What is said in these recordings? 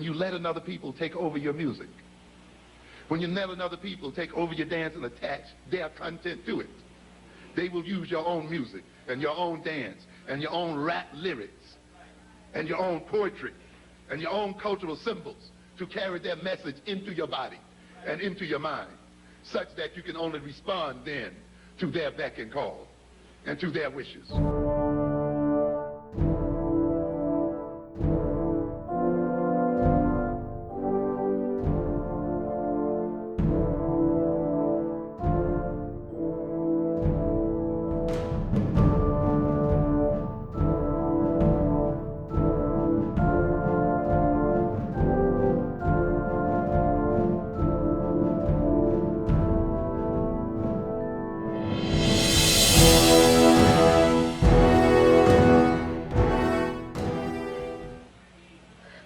when you let another people take over your music, when you let another people take over your dance and attach their content to it. They will use your own music and your own dance and your own rap lyrics and your own poetry and your own cultural symbols to carry their message into your body and into your mind, such that you can only respond then to their beck and call and to their wishes.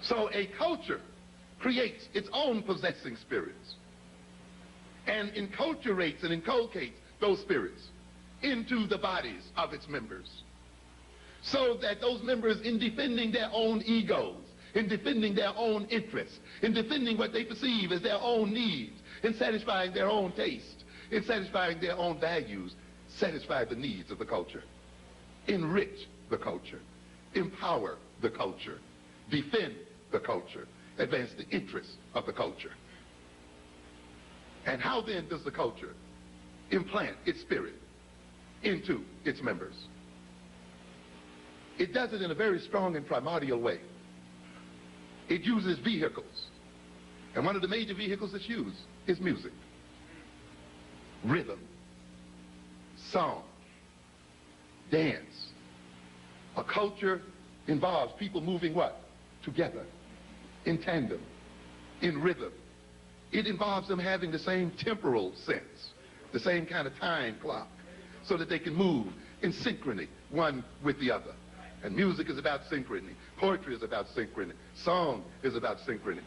So a culture creates its own possessing spirits and enculturates and inculcates those spirits into the bodies of its members, so that those members, in defending their own egos, in defending their own interests, in defending what they perceive as their own needs, in satisfying their own taste, in satisfying their own values, satisfy the needs of the culture, enrich the culture, empower the culture, defend the culture, advance the interests of the culture. And how then does the culture implant its spirit into its members? It does it in a very strong and primordial way. It uses vehicles. And one of the major vehicles it's used is music, rhythm, song, dance. A culture involves people moving what? Together, in tandem, in rhythm. It involves them having the same temporal sense, the same kind of time clock, so that they can move in synchrony, one with the other. And music is about synchrony. Poetry is about synchrony. Song is about synchrony.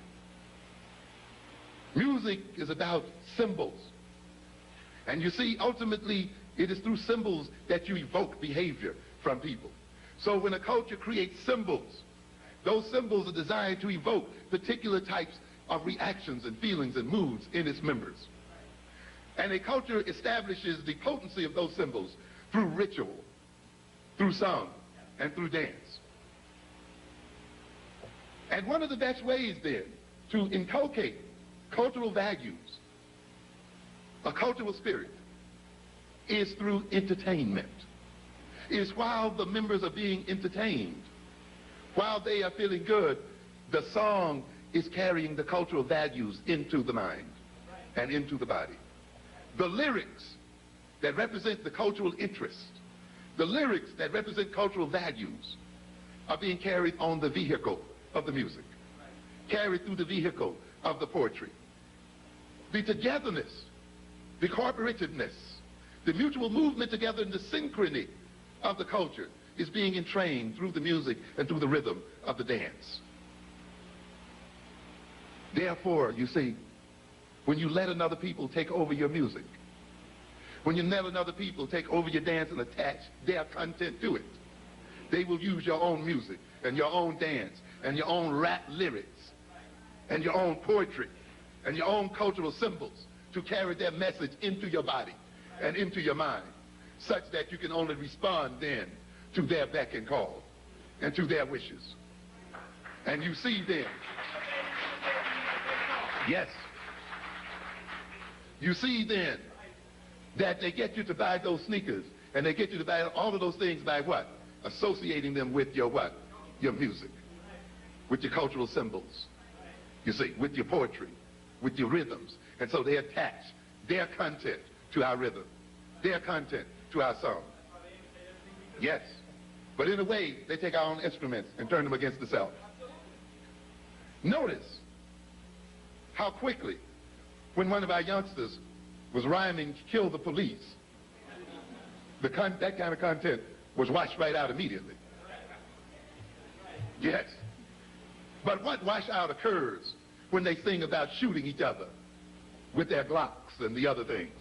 Music is about symbols. And you see, ultimately, it is through symbols that you evoke behavior from people. So when a culture creates symbols, those symbols are designed to evoke particular types of reactions and feelings and moods in its members. And a culture establishes the potency of those symbols through ritual, through song, and through dance. And one of the best ways then to inculcate cultural values, a cultural spirit, is through entertainment. Is while the members are being entertained, while they are feeling good, the song is carrying the cultural values into the mind and into the body. The lyrics that represent the cultural interest, the lyrics that represent cultural values, are being carried on the vehicle of the music, carried through the vehicle of the poetry. The togetherness, the cooperativeness, the mutual movement together and the synchrony of the culture is being entrained through the music and through the rhythm of the dance. Therefore, you see, when you let another people take over your music, when you let another people take over your dance and attach their content to it, they will use your own music and your own dance and your own rap lyrics and your own poetry and your own cultural symbols to carry their message into your body and into your mind, such that you can only respond then to their beck and call and to their wishes. And you see then, yes, you see then that they get you to buy those sneakers and they get you to buy all of those things by what? Associating them with your what? Your music, with your cultural symbols, you see, with your poetry, with your rhythms. And so they attach their content to our rhythm, their content to our song. Yes. But in a way, they take our own instruments and turn them against the self. Notice how quickly, when one of our youngsters was rhyming "kill the police," that kind of content was washed right out immediately. Yes. But what wash out occurs when they sing about shooting each other with their Glocks and the other things?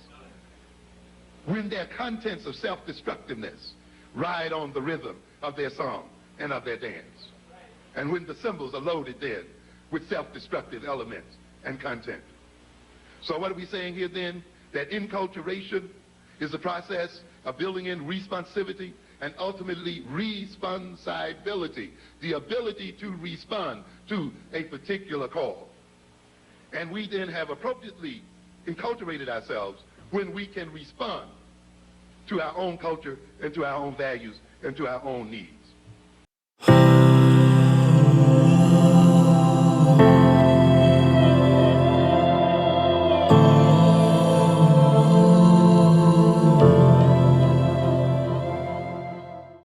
When their contents of self-destructiveness ride on the rhythm of their song and of their dance. And when the symbols are loaded then with self-destructive elements and content. So what are we saying here then? That enculturation is the process of building in responsivity and ultimately responsibility, the ability to respond to a particular call. And we then have appropriately enculturated ourselves when we can respond to our own culture and to our own values and to our own needs.